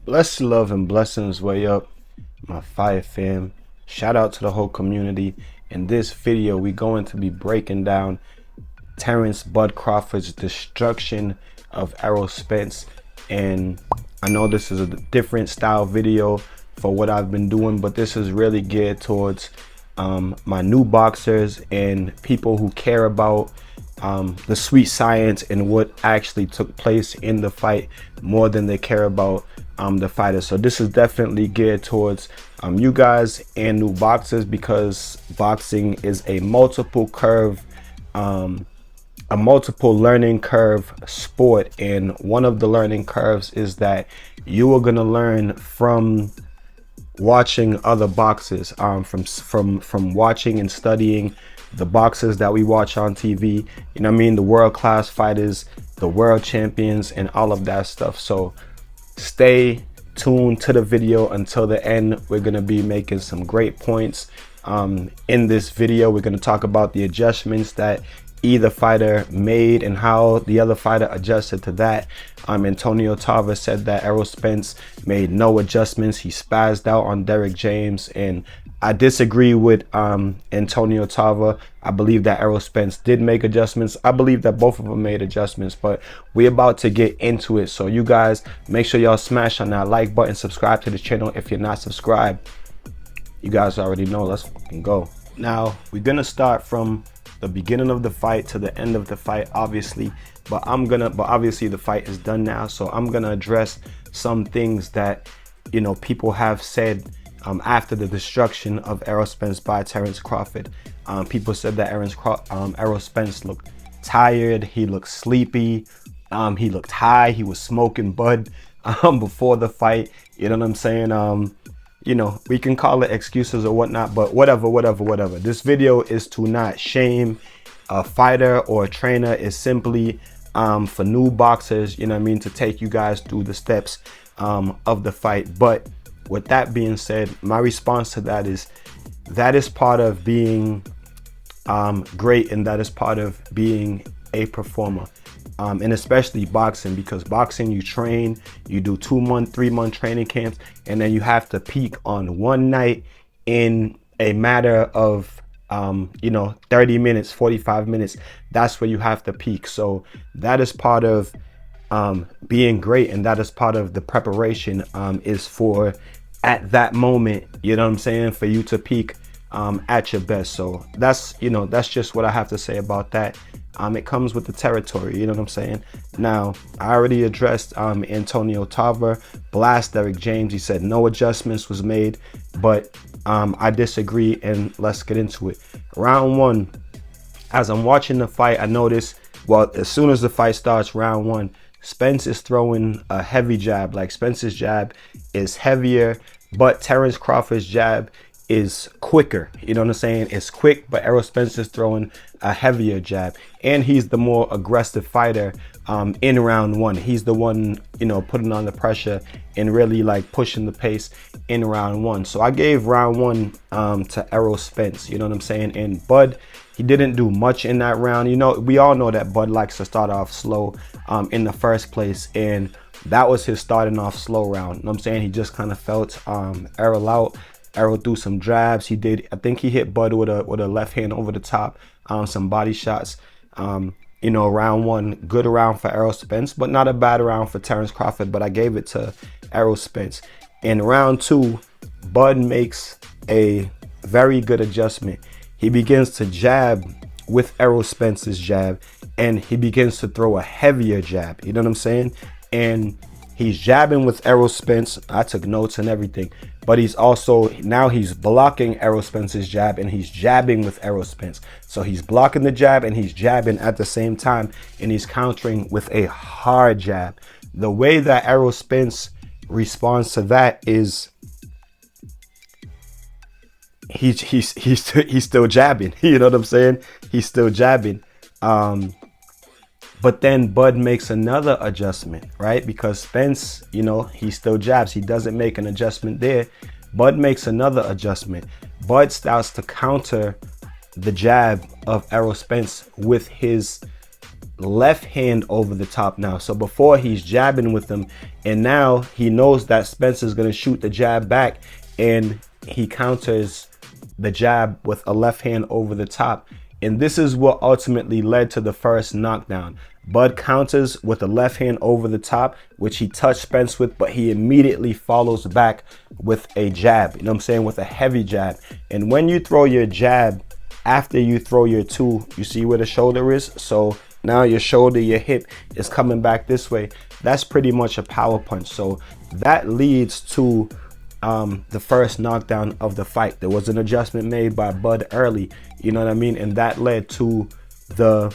Bless love and blessings way up, my fire fam. Shout out to the whole community. In this video, we're going to be breaking down Terence Bud Crawford's destruction of Errol Spence. And I know this is a different style video for what I've been doing, but this is really geared towards my new boxers and people who care about the sweet science and what actually took place in the fight more than they care about the fighter. So this is definitely geared towards you guys and new boxers, because boxing is a multiple learning curve sport, and one of the learning curves is that you are going to learn from watching other boxers, from watching and studying the boxers that we watch on TV, you know what I mean, the world-class fighters, the world champions, and all of that stuff. So stay tuned to the video until the end. We're going to be making some great points in this video. We're going to talk about the adjustments that either fighter made and how the other fighter adjusted to that. Antonio Tarver said that Errol Spence made no adjustments. He spazzed out on Derek James, and I disagree with Antonio Tarver. I believe that Errol Spence did make adjustments. I believe that both of them made adjustments, but we're about to get into it. So you guys, make sure y'all smash on that like button, subscribe to the channel if you're not subscribed. You guys already know. Let's fucking go. Now we're gonna start from the beginning of the fight to the end of the fight, obviously, but obviously the fight is done now, so I'm gonna address some things that, you know, people have said after the destruction of Errol Spence by Terence Crawford. People said that Errol Spence looked tired, he looked sleepy, he looked high, he was smoking bud before the fight. You know what I'm saying? You know, we can call it excuses or whatnot, but whatever. This video is to not shame a fighter or a trainer. It's simply for new boxers, you know what I mean, to take you guys through the steps of the fight. But with that being said, my response to that is part of being great, and that is part of being a performer. And especially boxing, because boxing, you train, you do 2-month, 3-month training camps, and then you have to peak on one night in a matter of 30 minutes, 45 minutes. That's where you have to peak. So that is part of being great, and that is part of the preparation, is for at that moment, you know what I'm saying, for you to peak at your best. So that's just what I have to say about that. It comes with the territory, you know what I'm saying. Now, I already addressed Antonio Tarver blast Derek James. He said no adjustments was made, but I disagree, and let's get into it. Round one, as I'm watching the fight, I noticed, well, as soon as the fight starts, round one, Spence is throwing a heavy jab. Like, Spence's jab is heavier, but Terence Crawford's jab is quicker. You know what I'm saying? It's quick, but Errol Spence is throwing a heavier jab, and he's the more aggressive fighter in round one. He's the one, you know, putting on the pressure and really like pushing the pace in round one. So I gave round one to Errol Spence, you know what I'm saying? And Bud, he didn't do much in that round. You know, we all know that Bud likes to start off slow in the first place, and that was his starting off slow round. You know what I'm saying? He just kind of felt Errol out. Errol threw some jabs. I think he hit Bud with a left hand over the top, some body shots. You know, round one, good round for Errol Spence, but not a bad round for Terence Crawford, but I gave it to Errol Spence. In round two, Bud makes a very good adjustment. He begins to jab with Errol Spence's jab, and he begins to throw a heavier jab. You know what I'm saying? And he's jabbing with Errol Spence. I took notes and everything, but he's blocking Errol Spence's jab, and he's jabbing with Errol Spence. So he's blocking the jab and he's jabbing at the same time, and he's countering with a hard jab. The way that Errol Spence responds to that is he's still jabbing. You know what I'm saying? He's still jabbing. But then Bud makes another adjustment, right? Because Spence, you know, he still jabs. He doesn't make an adjustment there. Bud makes another adjustment. Bud starts to counter the jab of Errol Spence with his left hand over the top now. So before he's jabbing with him, and now he knows that Spence is going to shoot the jab back, and he counters the jab with a left hand over the top. And this is what ultimately led to the first knockdown. Bud counters with a left hand over the top, which he touched Spence with, but he immediately follows back with a jab, you know what I'm saying, with a heavy jab. And when you throw your jab after you throw your two, you see where the shoulder is? So now your shoulder, your hip is coming back this way. That's pretty much a power punch. So that leads to the first knockdown of the fight. There was an adjustment made by Bud early, you know what I mean? And that led to the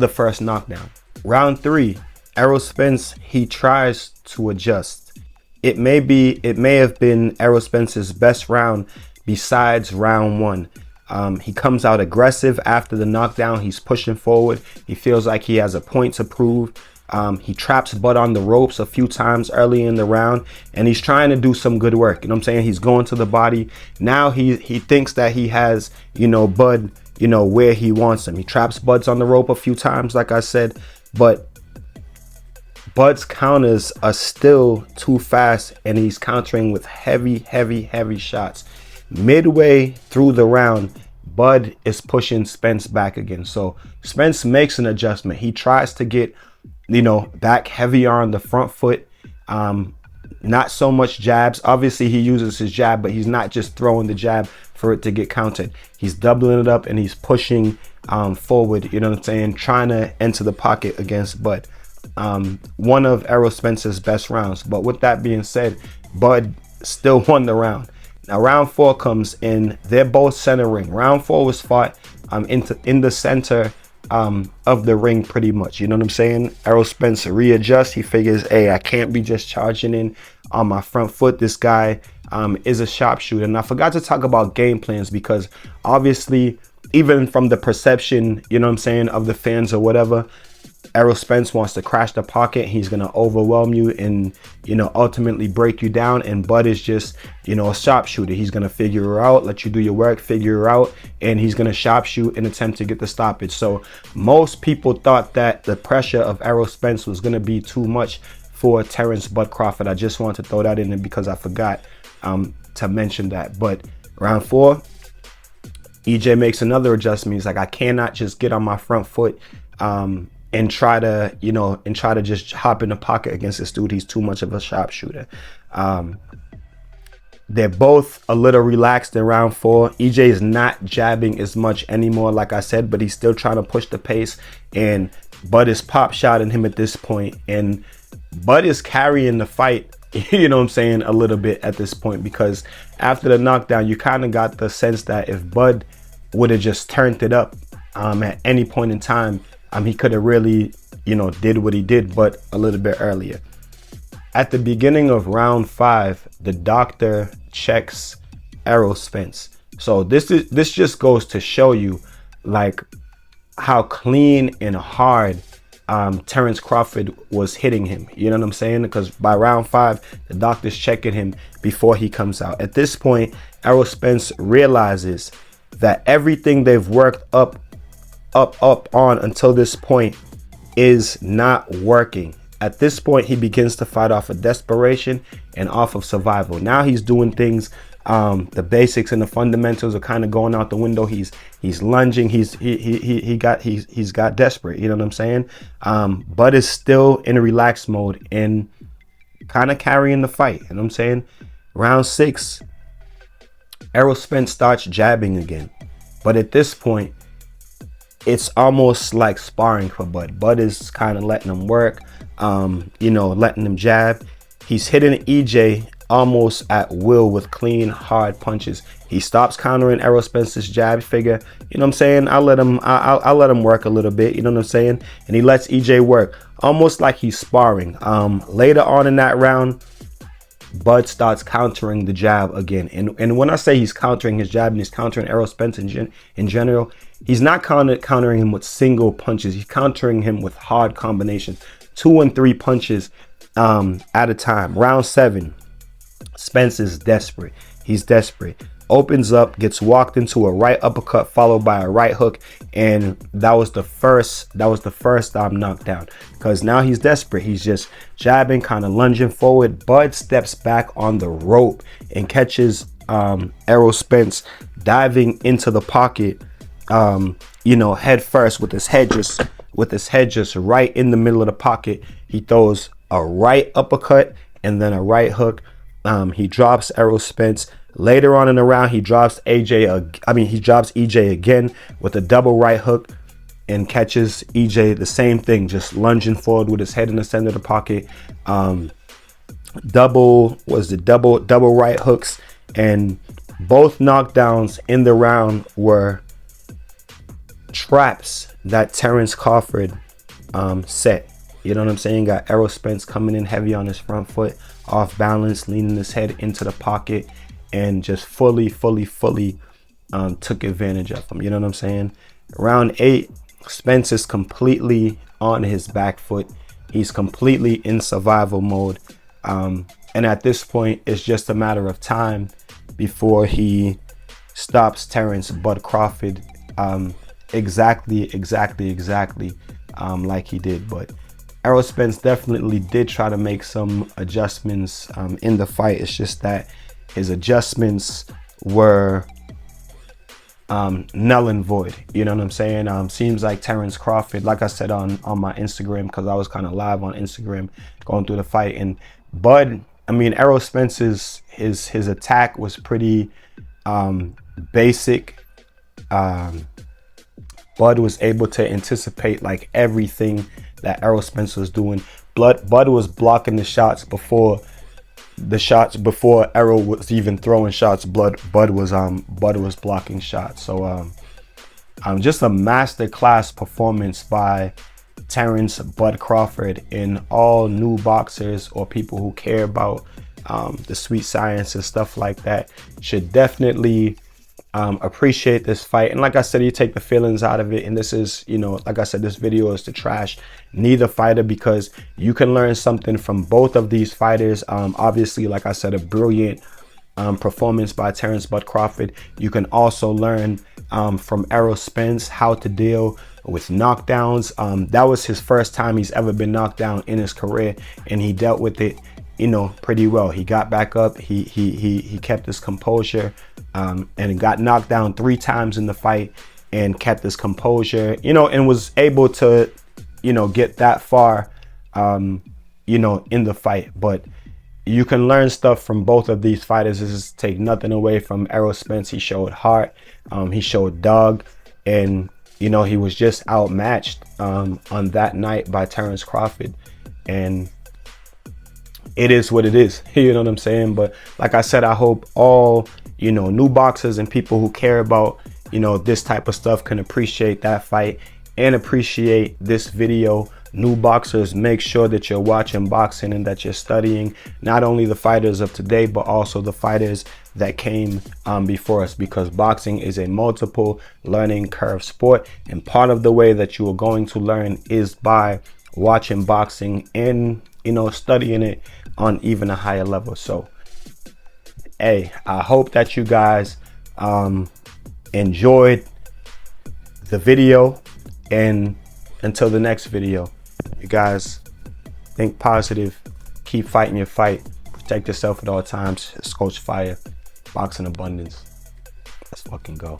first knockdown. Round 3, Errol Spence, he tries to adjust. It may have been Errol Spence's best round besides round 1. He comes out aggressive after the knockdown. He's pushing forward. He feels like he has a point to prove. He traps Bud on the ropes a few times early in the round, and he's trying to do some good work. You know what I'm saying? He's going to the body. Now he thinks that he has, you know, Bud, you know, where he wants him. He traps Bud's on the rope a few times, like I said, but Bud's counters are still too fast, and he's countering with heavy shots. Midway through the round, Bud is pushing Spence back again. So Spence makes an adjustment. He tries to get, you know, back heavier on the front foot. Not so much jabs. Obviously, he uses his jab, but he's not just throwing the jab for it to get countered. He's doubling it up and he's pushing forward, you know what I'm saying, trying to enter the pocket against Bud. One of Errol Spence's best rounds. But with that being said, Bud still won the round. Now round 4 comes in. They're both centering. Round 4 was fought in the center of the ring pretty much. You know what I'm saying? Errol Spence readjusts. He figures, hey, I can't be just charging in on my front foot. This guy is a sharpshooter. And I forgot to talk about game plans, because obviously, even from the perception, you know what I'm saying, of the fans or whatever, Errol Spence wants to crash the pocket. He's going to overwhelm you and, you know, ultimately break you down. And Bud is just, you know, a sharpshooter. He's going to figure her out, let you do your work, figure her out, and he's going to sharpshoot and attempt to get the stoppage. So most people thought that the pressure of Errol Spence was going to be too much for Terence Bud Crawford. I just wanted to throw that in there because I forgot to mention that. But round 4, EJ makes another adjustment. He's like, I cannot just get on my front foot and try to just hop in the pocket against this dude. He's too much of a sharpshooter. They're both a little relaxed in round 4. EJ is not jabbing as much anymore, like I said, but he's still trying to push the pace, and Bud is pop shotting him at this point, and Bud is carrying the fight, you know what I'm saying, a little bit at this point, because after the knockdown, you kind of got the sense that if Bud would have just turned it up at any point in time, he could have really, you know, did what he did, but a little bit earlier. At the beginning of round 5, the doctor checks Errol Spence. So this just goes to show you like how clean and hard Terence Crawford was hitting him. You know what I'm saying? Because by round 5, the doctor's checking him before he comes out. At this point, Errol Spence realizes that everything they've worked up on until this point is not working. At this point, he begins to fight off of desperation and off of survival. Now he's doing things, the basics and the fundamentals are kind of going out the window. He's lunging. He's got desperate. You know what I'm saying? Bud is still in a relaxed mode and kind of carrying the fight. You know what I'm saying? Round 6, Errol Spence starts jabbing again, but at this point, it's almost like sparring for Bud. Bud is kind of letting him work, you know, letting him jab. He's hitting EJ almost at will with clean, hard punches. He stops countering Errol Spence's jab, figure, you know what I'm saying, I'll let him work a little bit, you know what I'm saying? And he lets EJ work, almost like he's sparring. Later on in that round, Bud starts countering the jab again. And when I say he's countering his jab and he's countering Errol Spence in general, he's not countering him with single punches. He's countering him with hard combinations, 2 and 3 punches at a time. Round 7, Spence is desperate. He's desperate. opens up, gets walked into a right uppercut followed by a right hook, and that was the first knockdown, because now he's desperate. He's just jabbing, kind of lunging forward. Bud steps back on the rope and catches Errol Spence diving into the pocket, head first, with his head just right in the middle of the pocket. He throws a right uppercut and then a right hook. He drops Errol Spence. Later on in the round, he drops EJ again with a double right hook and catches EJ the same thing, just lunging forward with his head in the center of the pocket. Double right hooks, and both knockdowns in the round were traps that Terence Crawford set. You know what I'm saying? Got Errol Spence coming in heavy on his front foot, off balance, leaning his head into the pocket, and just fully took advantage of him. You know what I'm saying? Round 8, Spence is completely on his back foot. He's completely in survival mode. And at this point, it's just a matter of time before he stops Terence Bud Crawford exactly like he did. But Errol Spence definitely did try to make some adjustments in the fight. It's just that his adjustments were null and void. You know what I'm saying? Seems like Terence Crawford, like I said on my Instagram, because I was kind of live on Instagram going through the fight, and Errol Spence's his attack was pretty basic. Bud was able to anticipate like everything that Errol Spence was doing. Bud was blocking the shots before Errol was even throwing shots. Bud was blocking shots. So just a masterclass performance by Terence Bud Crawford, and all new boxers or people who care about the sweet science and stuff like that should definitely appreciate this fight. And like I said, you take the feelings out of it, and this is, like I said, this video is to trash neither fighter, because you can learn something from both of these fighters. Obviously, like I said, a brilliant performance by Terence Bud Crawford. You can also learn from Errol Spence how to deal with knockdowns. That was his first time he's ever been knocked down in his career, and he dealt with it pretty well. He got back up, he kept his composure, and got knocked down 3 times in the fight and kept his composure, and was able to get that far in the fight. But you can learn stuff from both of these fighters. This is take nothing away from Errol Spence. He showed heart, he showed dog, and he was just outmatched on that night by Terence Crawford. And it is what it is. You know what I'm saying? But like I said, I hope all new boxers and people who care about this type of stuff can appreciate that fight and appreciate this video. New boxers, make sure that you're watching boxing and that you're studying not only the fighters of today, but also the fighters that came before us, because boxing is a multiple learning curve sport, and part of the way that you are going to learn is by watching boxing and studying it on even a higher level. So hey, I hope that you guys enjoyed the video, and until the next video, you guys think positive, keep fighting your fight, protect yourself at all times. It's Coach Fire, Boxing Abundance. Let's fucking go.